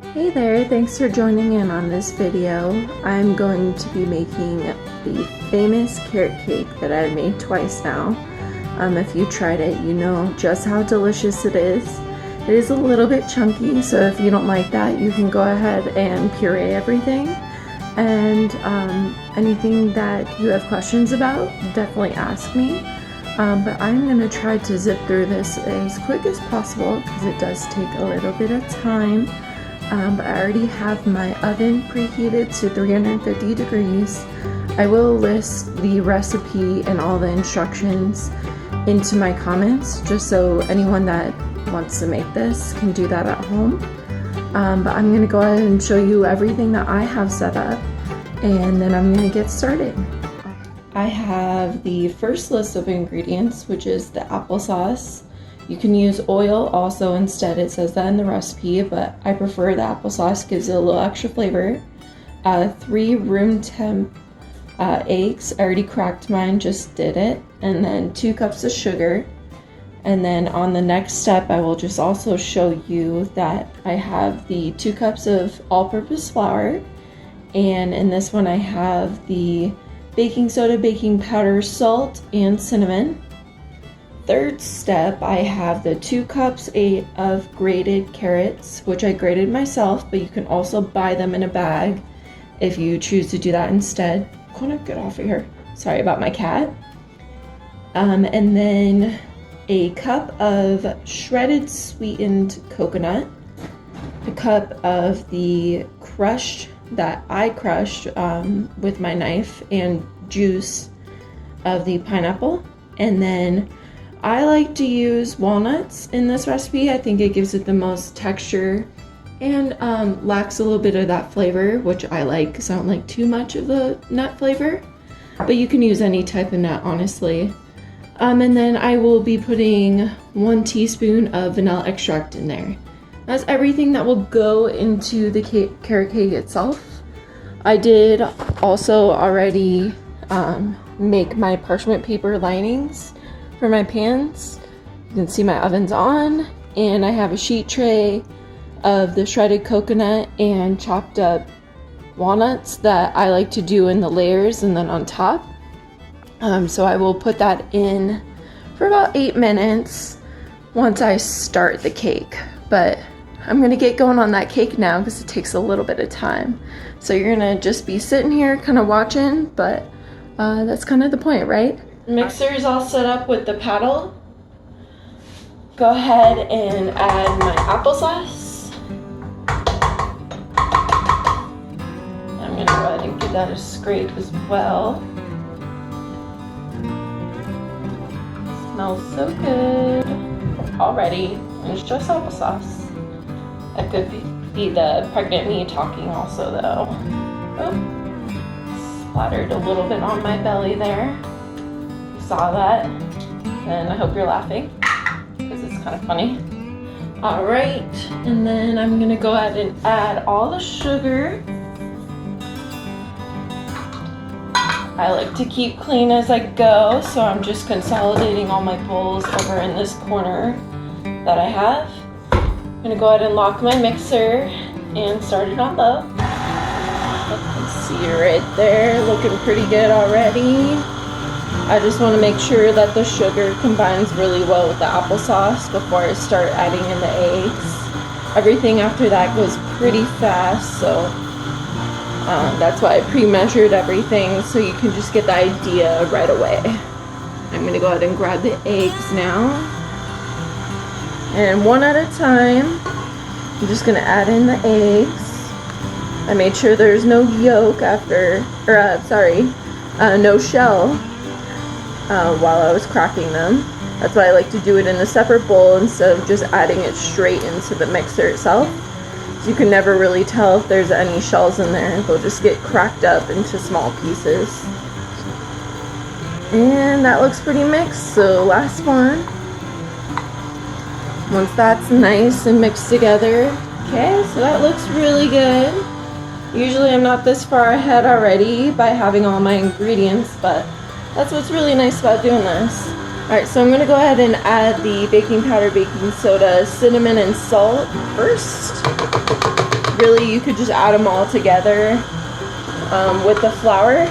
Hey there, thanks for joining in on this video. I'm going to be making the famous carrot cake that I've made twice now. If you tried it, you know just how delicious it is. It is a little bit chunky, so if you don't like that, you can go ahead and puree everything. And anything that you have questions about, definitely ask me. But I'm going to try to zip through this as quick as possible because it does take a little bit of time. But I already have my oven preheated to 350 degrees. I will list the recipe and all the instructions into my comments just so anyone that wants to make this can do that at home. But I'm going to go ahead and show you everything that I have set up, and then I'm going to get started. I have the first list of ingredients, which is the applesauce. You can use oil also instead, it says that in the recipe, but I prefer the applesauce, gives it a little extra flavor. 3 room temp eggs, I already cracked mine, just did it. And then 2 cups of sugar. And then on the next step, I will just also show you that I have the 2 cups of all-purpose flour. And in this one I have the baking soda, baking powder, salt, and cinnamon. Third step, I have the 2 cups of grated carrots, which I grated myself, but you can also buy them in a bag if you choose to do that instead. Coconut, get off of here. Sorry about my cat. And then a cup of shredded sweetened coconut, a cup of the crushed that I crushed with my knife, and juice of the pineapple. And then I like to use walnuts in this recipe. I think it gives it the most texture and lacks a little bit of that flavor, which I like because I don't like too much of the nut flavor. But you can use any type of nut, honestly. And then I will be putting 1 teaspoon of vanilla extract in there. That's everything that will go into the carrot cake itself. I did also already make my parchment paper linings for my pans. You can see my oven's on, and I have a sheet tray of the shredded coconut and chopped up walnuts that I like to do in the layers and then on top. So I will put that in for about 8 minutes once I start the cake. But I'm gonna get going on that cake now because it takes a little bit of time. So you're gonna just be sitting here kind of watching, but that's kind of the point, right? Mixer is all set up with the paddle. Go ahead and add my applesauce. I'm gonna go ahead and give that a scrape as well. Smells so good already, and it's just applesauce. That could be the pregnant me talking also though. Oh, splattered a little bit on my belly there. Saw that, and I hope you're laughing because it's kind of funny. All right, and then I'm gonna go ahead and add all the sugar. I like to keep clean as I go, so I'm just consolidating all my bowls over in this corner that I have. I'm gonna go ahead and lock my mixer and start it on low. You can see right there, looking pretty good already. I just want to make sure that the sugar combines really well with the applesauce before I start adding in the eggs. Everything after that goes pretty fast, so that's why I pre-measured everything so you can just get the idea right away. I'm going to go ahead and grab the eggs now. And one at a time, I'm just going to add in the eggs. I made sure there's no yolk no shell. While I was cracking them. That's why I like to do it in a separate bowl instead of just adding it straight into the mixer itself. So you can never really tell if there's any shells in there. They'll just get cracked up into small pieces. And that looks pretty mixed, so last one. Once that's nice and mixed together. Okay, so that looks really good. Usually I'm not this far ahead already by having all my ingredients, but that's what's really nice about doing this. Alright, so I'm going to go ahead and add the baking powder, baking soda, cinnamon, and salt first. really you could just add them all together with the flour,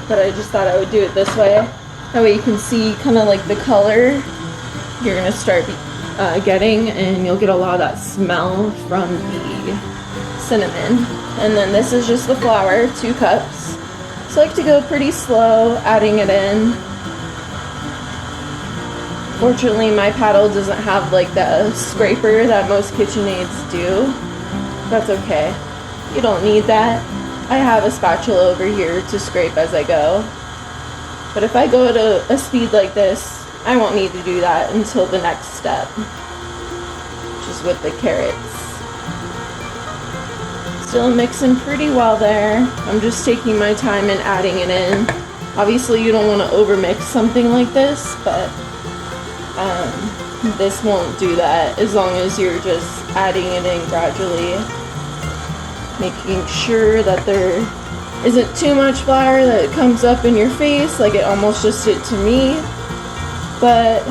but I just thought I would do it this way. That way you can see kind of like the color you're gonna start getting, and you'll get a lot of that smell from the cinnamon. And then this is just the flour, 2 cups. So I like to go pretty slow adding it in. Fortunately, my paddle doesn't have like the scraper that most KitchenAids do. That's okay. You don't need that. I have a spatula over here to scrape as I go. But if I go at a speed like this, I won't need to do that until the next step, which is with the carrots. Still mixing pretty well there. I'm just taking my time and adding it in. Obviously you don't want to overmix something like this, but this won't do that as long as you're just adding it in gradually, making sure that there isn't too much flour that comes up in your face like it almost just did to me, but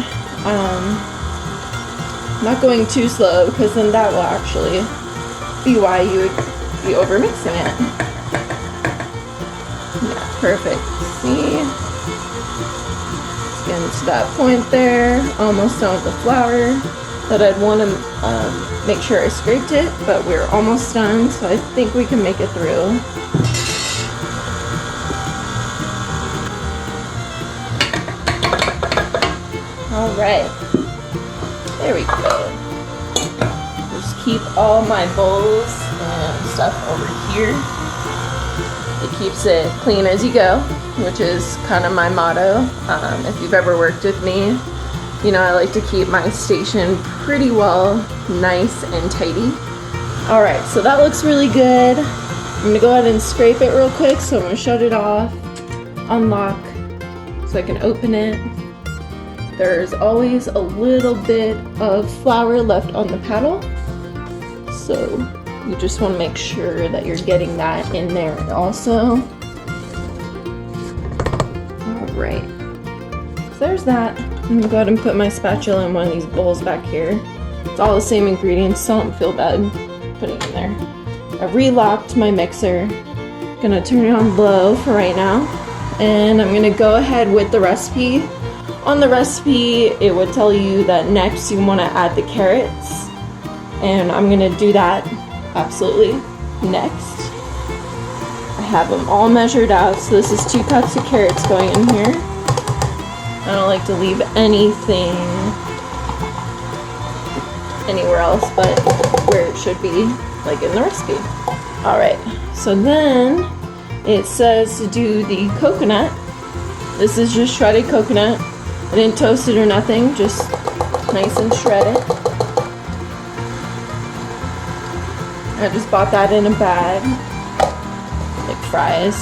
not going too slow, because then that will actually be why you would be overmixing it. Yeah, perfect. See? It's getting to that point there, almost done with the flour. That I'd want to make sure I scraped it, but we're almost done, so I think we can make it through. Alright, there we go. Just keep all my bowls and stuff over here. It keeps it clean as you go, which is kind of my motto. If you've ever worked with me, you know I like to keep my station pretty well nice and tidy. Alright, so that looks really good. I'm going to go ahead and scrape it real quick, so I'm going to shut it off, unlock, so I can open it. There's always a little bit of flour left on the paddle, so you just want to make sure that you're getting that in there also. Alright, so there's that. I'm going to go ahead and put my spatula in one of these bowls back here. It's all the same ingredients, so don't feel bad putting it in there. I relocked my mixer. I'm going to turn it on low for right now, and I'm going to go ahead with the recipe. On the recipe, it would tell you that next you want to add the carrots, and I'm going to do that absolutely next. I have them all measured out, so this is 2 cups of carrots going in here. I don't like to leave anything anywhere else but where it should be, like in the recipe. Alright, so then it says to do the coconut. This is just shredded coconut. I didn't toast it or nothing, just nice and shredded. I just bought that in a bag, like fries.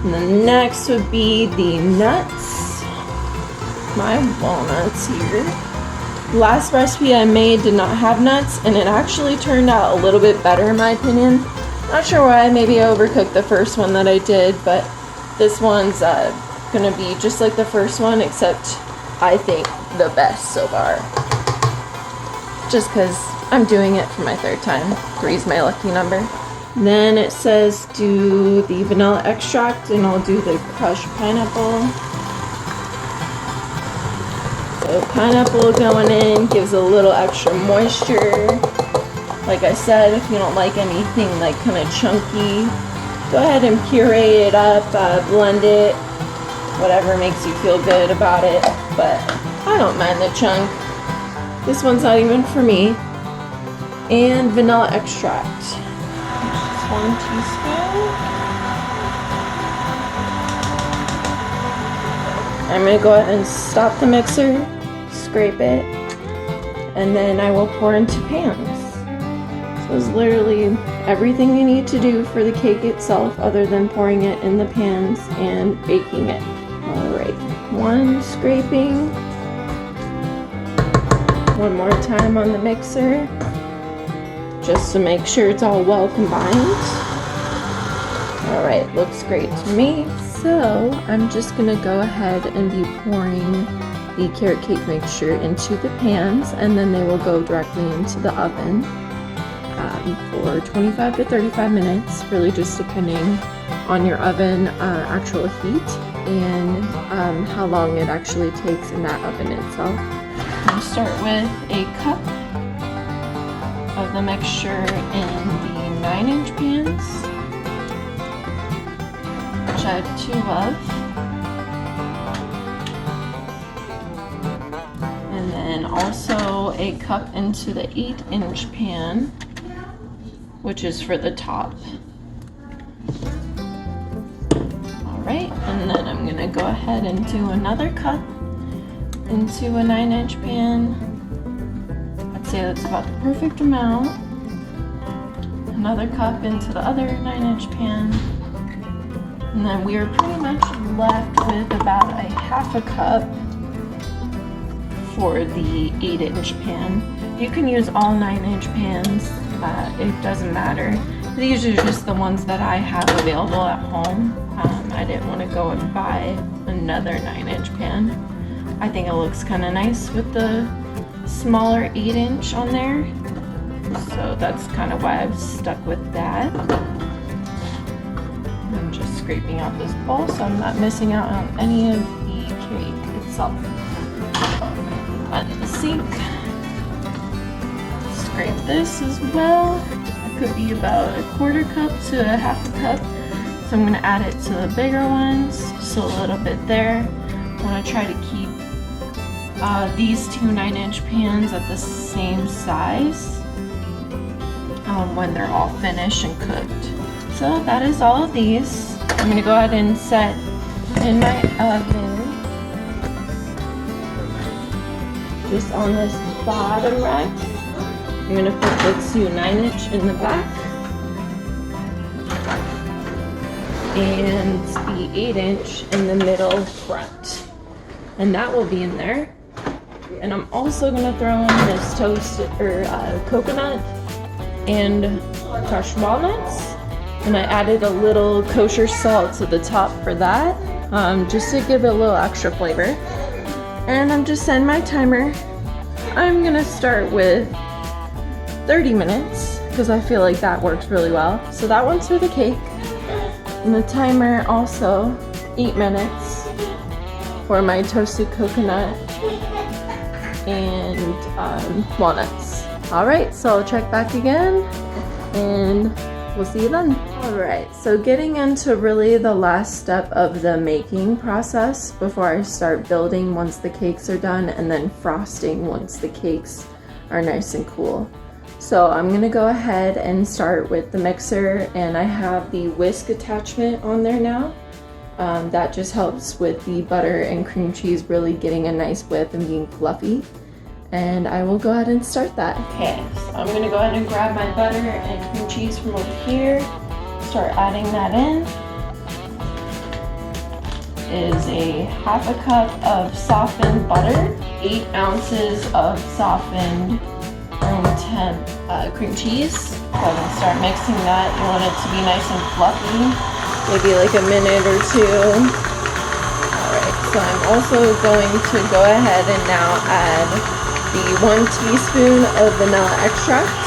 And then next would be the nuts, my walnuts here. The last recipe I made did not have nuts, and it actually turned out a little bit better in my opinion. Not sure why, maybe I overcooked the first one that I did, but this one's gonna be just like the first one, except I think the best so far. Just because I'm doing it for my 3rd time. 3's my lucky number. Then it says do the vanilla extract, and I'll do the crushed pineapple. So pineapple going in gives a little extra moisture. Like I said, if you don't like anything like kind of chunky, go ahead and puree it up, blend it, whatever makes you feel good about it, but I don't mind the chunk. This one's not even for me. And vanilla extract. Just 1 teaspoon. I'm going to go ahead and stop the mixer, scrape it, and then I will pour into pans. So it's literally everything you need to do for the cake itself other than pouring it in the pans and baking it. Alright, 1 scraping, 1 more time on the mixer, just to make sure it's all well combined. Alright, looks great to me. So I'm just going to go ahead and be pouring the carrot cake mixture into the pans, and then they will go directly into the oven. for 25 to 35 minutes, really just depending on your oven actual heat and how long it actually takes in that oven itself. I'm going to start with a cup of the mixture in the 9-inch pans, which I have 2 of. And then also a cup into the 8-inch pan, which is for the top. Alright, and then I'm gonna go ahead and do another cup into a 9-inch pan. I'd say that's about the perfect amount. Another cup into the other 9-inch pan. And then we are pretty much left with about a half a cup for the 8-inch pan. You can use all 9-inch pans, it doesn't matter. These are just the ones that I have available at home. I didn't want to go and buy another 9-inch pan. I think it looks kind of nice with the smaller 8-inch on there. So that's kind of why I've stuck with that. I'm just scraping out this bowl so I'm not missing out on any of the cake itself. On the sink. Scrape this as well. It could be about a 1/4 cup to a 1/2 cup. So I'm going to add it to the bigger ones, just a little bit there. I want to try to keep these 2 9-inch pans at the same size when they're all finished and cooked. So that is all of these. I'm going to go ahead and set in my oven. Just on this bottom rack. I'm going to put the 2 9-inch in the back and the 8-inch in the middle front. And that will be in there. And I'm also going to throw in this coconut and crushed walnuts. And I added a little kosher salt to the top for that, just to give it a little extra flavor. And I'm just setting my timer. I'm gonna start with 30 minutes because I feel like that works really well. So that one's for the cake. And the timer also 8 minutes for my toasted coconut and walnuts. Alright, so I'll check back again and we'll see you then. Alright, so getting into really the last step of the making process before I start building once the cakes are done, and then frosting once the cakes are nice and cool. So I'm going to go ahead and start with the mixer, and I have the whisk attachment on there now. That just helps with the butter and cream cheese really getting a nice whip and being fluffy. And I will go ahead and start that. Okay, so I'm going to go ahead and grab my butter and cream cheese from over here. Start adding that in. Is a 1/2 cup of softened butter, 8 ounces of softened room temp cream cheese. So I'm going to start mixing that. You want it to be nice and fluffy, maybe like a minute or 2. Alright, so I'm also going to go ahead and now add the 1 teaspoon of vanilla extract.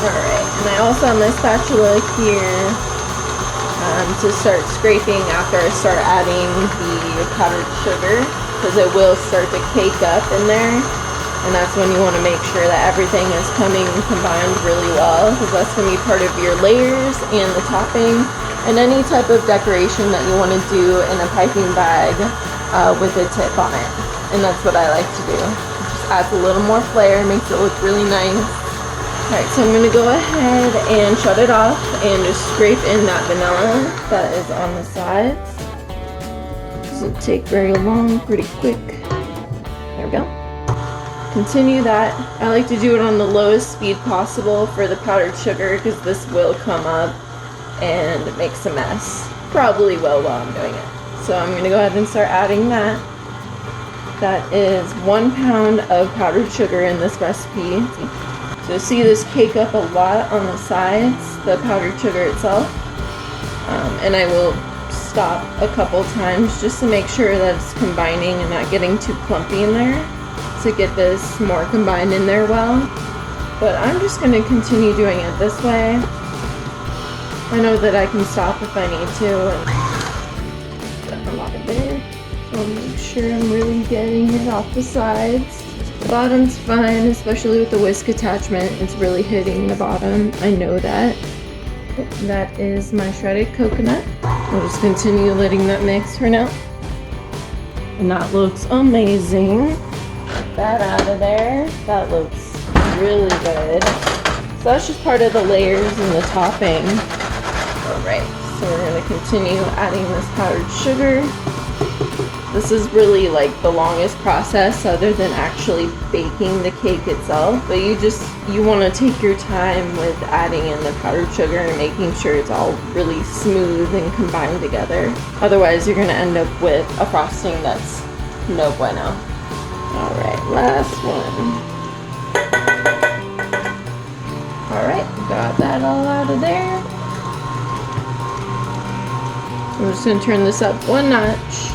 Alright, and I also have my spatula here to start scraping after I start adding the powdered sugar, because it will start to cake up in there, and that's when you want to make sure that everything is combined really well, because that's going to be part of your layers and the topping. And any type of decoration that you want to do in a piping bag with a tip on it. And that's what I like to do. It just adds a little more flair, makes it look really nice. Alright, so I'm going to go ahead and shut it off and just scrape in that vanilla that is on the sides. Doesn't take very long, pretty quick. There we go. Continue that. I like to do it on the lowest speed possible for the powdered sugar, because this will come up and it makes a mess. Probably will while I'm doing it. So I'm going to go ahead and start adding that. That is 1 pound of powdered sugar in this recipe. So see this cake up a lot on the sides, the powdered sugar itself. And I will stop a couple times just to make sure that it's combining and not getting too clumpy in there. to get this more combined in there well. But I'm just going to continue doing it this way. I know that I can stop if I need to. And a lot of there. So I'll make sure I'm really getting it off the sides. The bottom's fine, especially with the whisk attachment. It's really hitting the bottom. I know that. That is my shredded coconut. I'll just continue letting that mix for now. And that looks amazing. Get that out of there. That looks really good. So that's just part of the layers and the topping. Alright, so we're going to continue adding this powdered sugar. This is really like the longest process other than actually baking the cake itself. But you want to take your time with adding in the powdered sugar and making sure it's all really smooth and combined together. Otherwise you're going to end up with a frosting that's no bueno. Alright, last one. Alright, got that all out of there. I'm just going to turn this up one notch.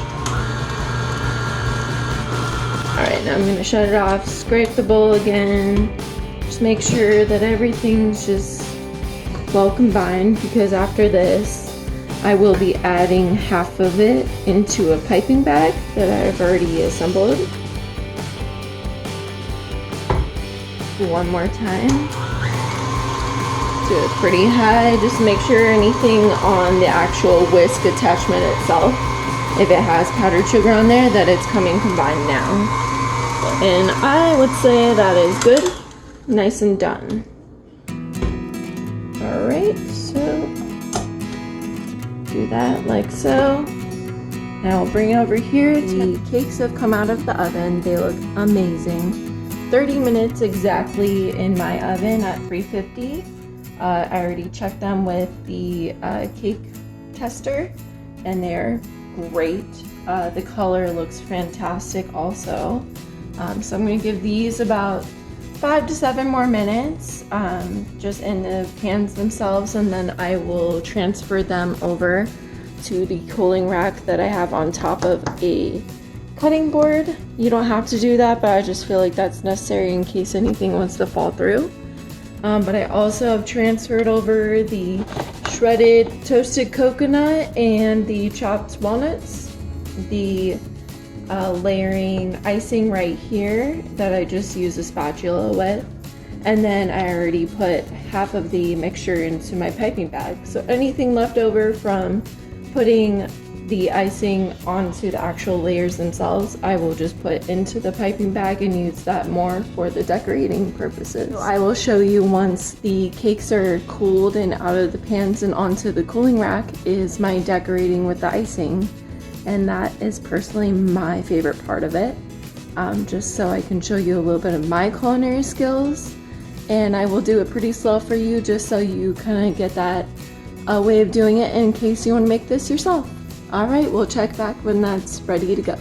Alright, now I'm going to shut it off, scrape the bowl again. Just make sure that everything's just well combined, because after this I will be adding half of it into a piping bag that I've already assembled. One more time. Do it pretty high. Just make sure anything on the actual whisk attachment itself, if it has powdered sugar on there, that it's coming combined now. And I would say that is good. Nice and done. Alright, so do that like so. Now I'll bring it over here. The cakes have come out of the oven. They look amazing. 30 minutes exactly in my oven at 350. I already checked them with the cake tester, and they're great. The color looks fantastic also. So I'm going to give these about 5 to 7 more minutes just in the pans themselves, and then I will transfer them over to the cooling rack that I have on top of a cutting board. You don't have to do that, but I just feel like that's necessary in case anything wants to fall through. But I also have transferred over the shredded toasted coconut and the chopped walnuts, the layering icing right here that I just use a spatula with, and then I already put half of the mixture into my piping bag. So anything left over from putting the icing onto the actual layers themselves, I will just put into the piping bag and use that more for the decorating purposes. So I will show you once the cakes are cooled and out of the pans and onto the cooling rack is my decorating with the icing, and that is personally my favorite part of it, just so I can show you a little bit of my culinary skills. And I will do it pretty slow for you just so you kind of get that way of doing it in case you want to make this yourself. Alright, we'll check back when that's ready to go.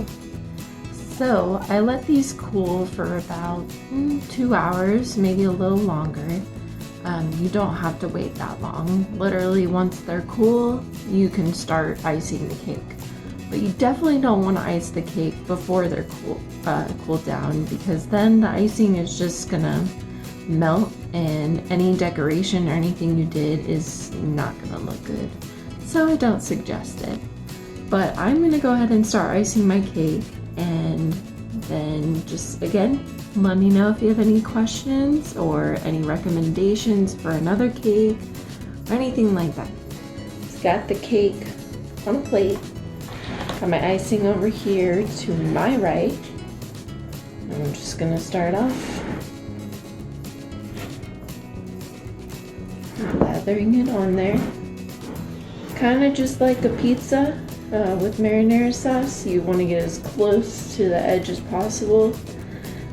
So I let these cool for about 2 hours, maybe a little longer. You don't have to wait that long. Literally once they're cool, you can start icing the cake. But you definitely don't want to ice the cake before they're cooled down, because then the icing is just gonna melt and any decoration or anything you did is not gonna look good. So I don't suggest it. But I'm gonna go ahead and start icing my cake, and then just again, let me know if you have any questions or any recommendations for another cake or anything like that. Just got the cake on a plate. Got my icing over here to my right. I'm just gonna start off lathering it on there. Kind of just like a pizza with marinara sauce. You want to get as close to the edge as possible.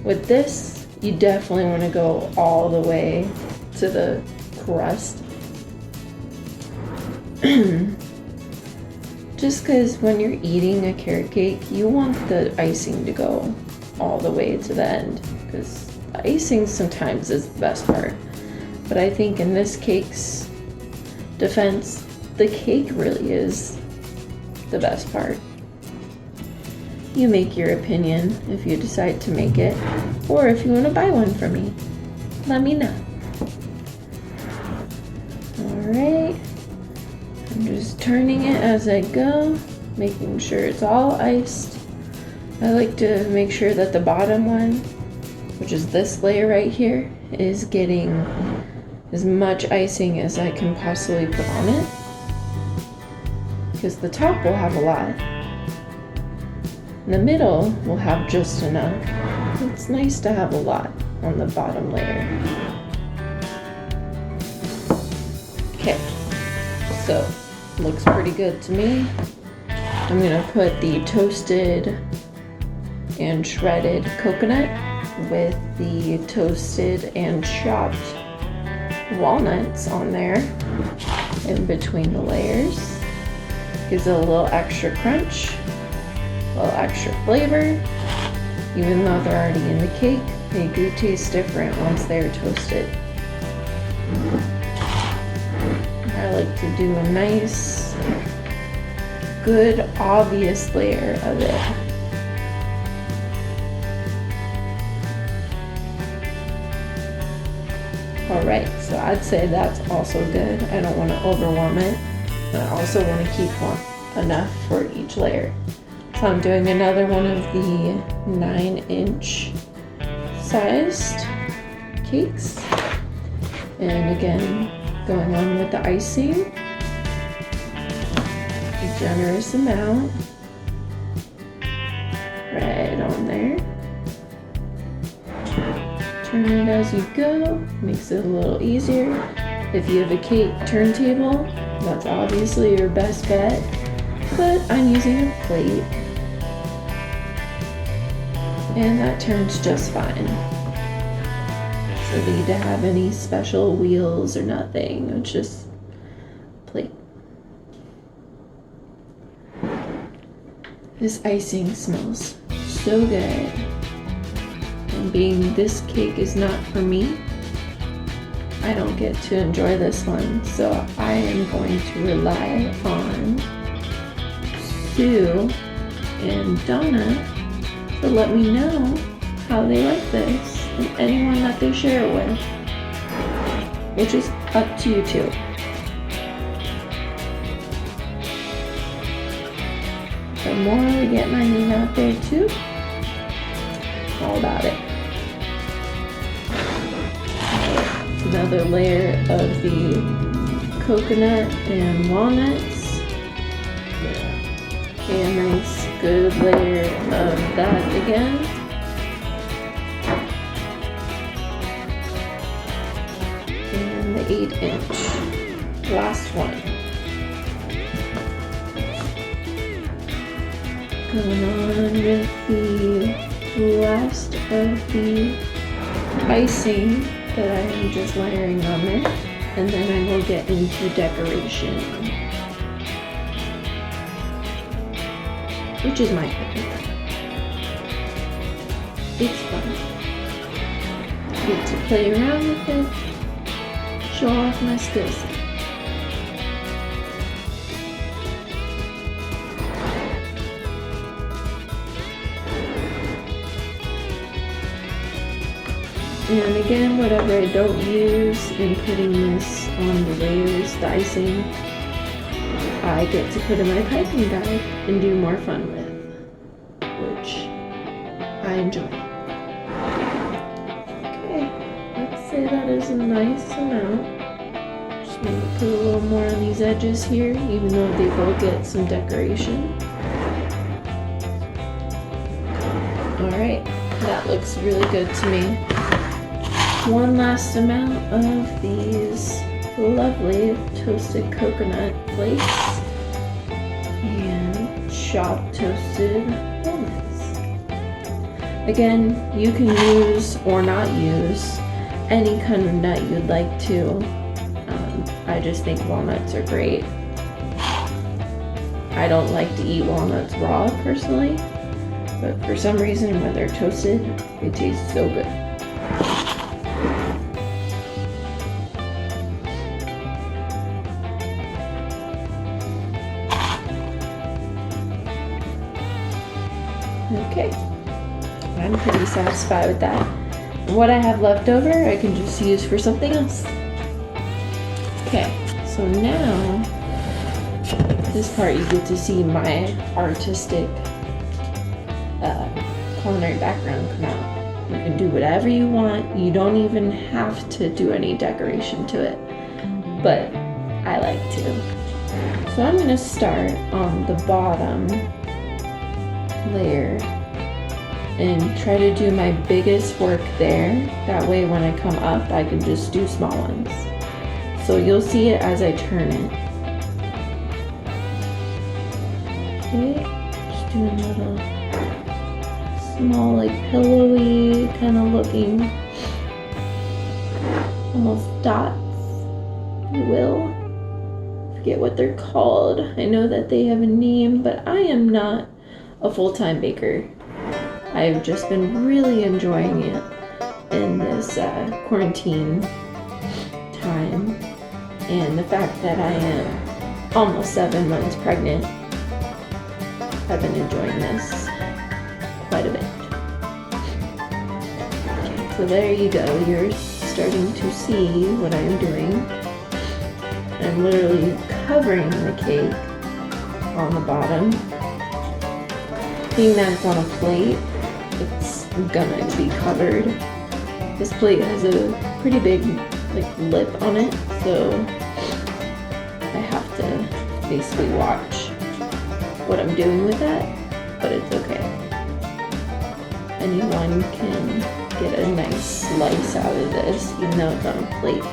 With this, you definitely want to go all the way to the crust. Just because when you're eating a carrot cake, you want the icing to go all the way to the end, because the icing sometimes is the best part. But I think in this cake's defense, the cake really is the best part. You make your opinion if you decide to make it, or if you want to buy one from me. Let me know. Alright, I'm just turning it as I go, making sure it's all iced. I like to make sure that the bottom one, which is this layer right here, is getting as much icing as I can possibly put on it, because the top will have a lot. The middle will have just enough. It's nice to have a lot on the bottom layer. Okay, so looks pretty good to me. I'm gonna put the toasted and shredded coconut with the toasted and chopped walnuts on there in between the layers. Gives it a little extra crunch, a little extra flavor. Even though they're already in the cake, they do taste different once they're toasted. I like to do a nice, good, obvious layer of it. Alright, so I'd say that's also good. I don't want to overwhelm it, but I also want to keep enough for each layer. So I'm doing another one of the 9-inch sized cakes. And again, going on with the icing. A generous amount. Right on there. Turn it as you go. Makes it a little easier. If you have a cake turntable, that's obviously your best bet. But I'm using a plate. And that turns just fine. Doesn't need to have any special wheels or nothing. It's just plate. This icing smells so good. And being this cake is not for me, I don't get to enjoy this one. So I am going to rely on Sue and Donna to let me know how they like this, and anyone that they share it with, which is up to you too. The more we get my name out there too, all about it. Another layer of the coconut and walnuts. A nice good layer of that again. And the 8-inch. Last one. Going on with the last of the icing that I am just layering on there. And then I will get into decoration, which is my favorite. It's fun. Get to play around with it, show off my skill set. And again, whatever I don't use in putting this on the layers, the icing, I get to put in my piping bag and do more fun with, which I enjoy. Okay, let's say that is a nice amount. Just maybe put a little more on these edges here, even though they will get some decoration. Alright, that looks really good to me. One last amount of these lovely toasted coconut flakes and chopped toasted walnuts. Again, you can use or not use any kind of nut you'd like to. I just think walnuts are great. I don't like to eat walnuts raw personally, but for some reason when they're toasted, it tastes so good. I'm pretty satisfied with that. And what I have left over, I can just use for something else. Okay, so now, this part you get to see my artistic culinary background come out. You can do whatever you want. You don't even have to do any decoration to it, but I like to. So I'm going to start on the bottom layer and try to do my biggest work there. That way when I come up, I can just do small ones. So you'll see it as I turn it. Okay, just doing a little small, like pillowy kind of looking, almost dots, if you will. Forget what they're called. I know that they have a name, but I am not a full-time baker. I've just been really enjoying it in this quarantine time, and the fact that I am almost 7 months pregnant, I've been enjoying this quite a bit. Okay, so there you go. You're starting to see what I'm doing. I'm literally covering the cake on the bottom. Being that it's on a plate, it's gonna be covered. This plate has a pretty big lip on it, so I have to basically watch what I'm doing with that, but it's okay. Anyone can get a nice slice out of this, even though it's on a plate.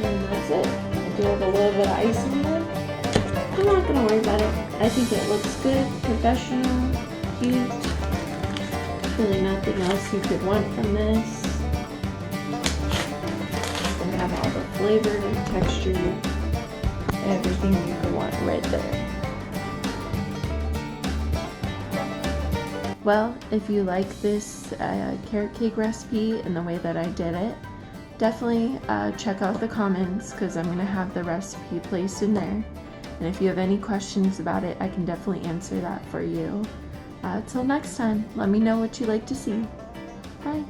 And that's it. I do have a little bit of ice on there. I'm not gonna worry about it. I think it looks good, professional, cute. Really nothing else you could want from this. And have all the flavor, texture, everything you could want right there. Well, if you like this carrot cake recipe and the way that I did it, definitely check out the comments because I'm going to have the recipe placed in there. And if you have any questions about it, I can definitely answer that for you. Till next time, let me know what you'd like to see. Bye.